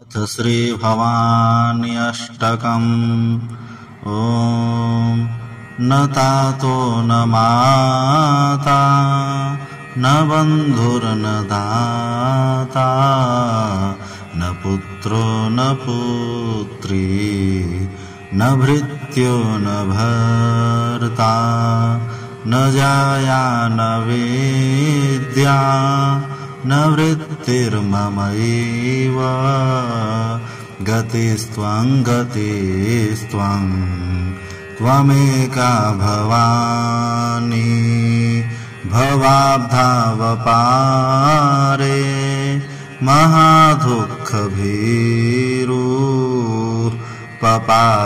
अथ श्रीभवानी अष्टकम्। ॐ न तातो न माता न बन्धुर्न दाता न पुत्रो न पुत्री न भृत्यो न भर्ता न जाया न विद्या न वृत्तिर्ममैव गतिस्त्वं गतिस्त्वं त्वमेका भवानी भवाब्धावपारे महादुःखभीरु पपातप्रकामी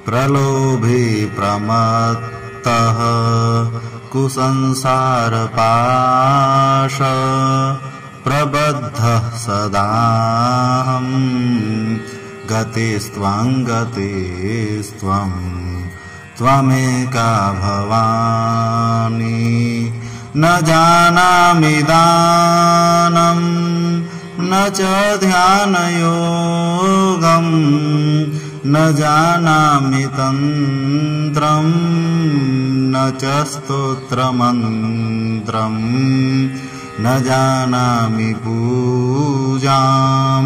प्रलोभी प्रमत्तः कुसंसारपाश प्रबद्धः सदाहं गतिस्त्वं गतिस्त्वं त्वमेका भवानी न जानामि दानं न च ध्यानयोगं न जानामि तन्त्रं न च स्तोत्रमन्त्रं न जानामि पूजां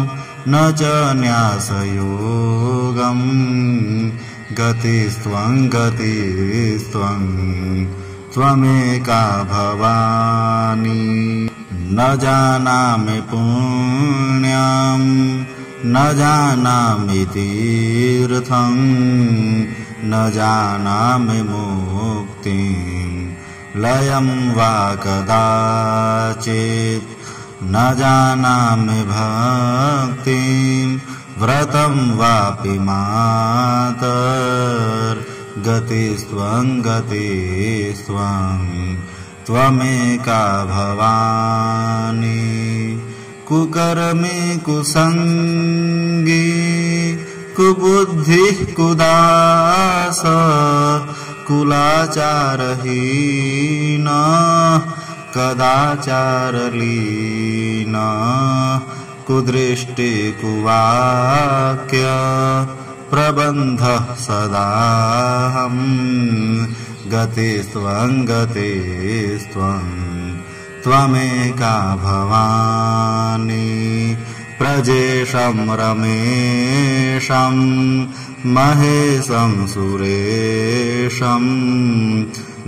न च न्यासयोगं गतिस्त्वं गतिस्त्वं त्वमेका भवानी न जानामि पुण्यं न जानामि तीर्थं न जानामि मुक्तिं लयं वा कदाचित् न जानामि भक्तिं व्रतं वापि मातर्गतिस्त्वं गतिस्त्वं त्वमेका भवानी कुकर्मी कुसंगी कुबुद्धिः कुदास कुलाचारहीना कदाचारलीना कुदृष्टि कुवाक्य प्रबन्धः सदाहं गतिस्त्वं गतिस्त्वं त्वमेका भवानी प्रजेशं रमेशं महेशं सुरेशं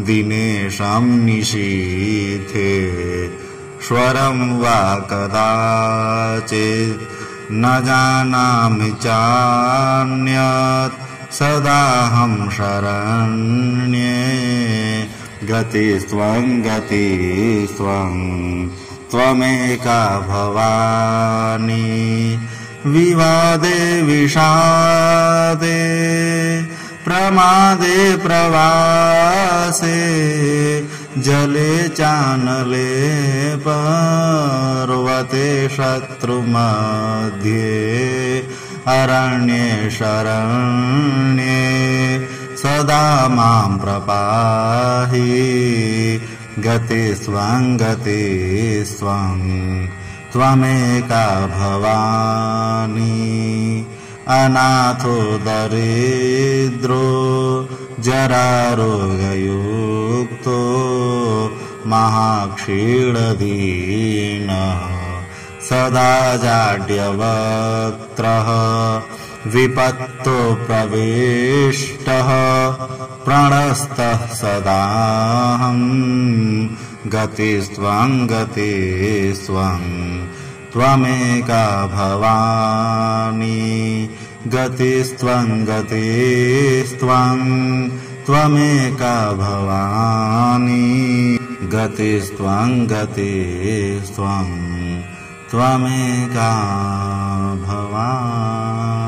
दिनेशं निशीथे स्वरं वा कदाचित् न जानामि चान्यत् सदाहं शरण्ये गतिस्त्वं गतिस्त्वं त्वमेका भवानी विवादे विषादे प्रमादे प्रवासे जले चानले पर्वते शत्रुमध्ये अरण्ये शरण्ये सदा मां प्रपाहि गतिस्त्वं गतिस्त्वं त्वमेका भवानी अनाथो दरिद्रो जरारोगयुक्तो महाक्षीणदीनः सदा जाड्यवक्त्रः विपत्तो प्रविष्टः प्रणस्तः सदाहं गतिस्त्वं गतिस्त्वं त्वमेका भवानी गतिस्त्वं गतिस्त्वं त्वमेका भवानी गतिस्त्वं गतिस्त्वं त्वमेका भवानी।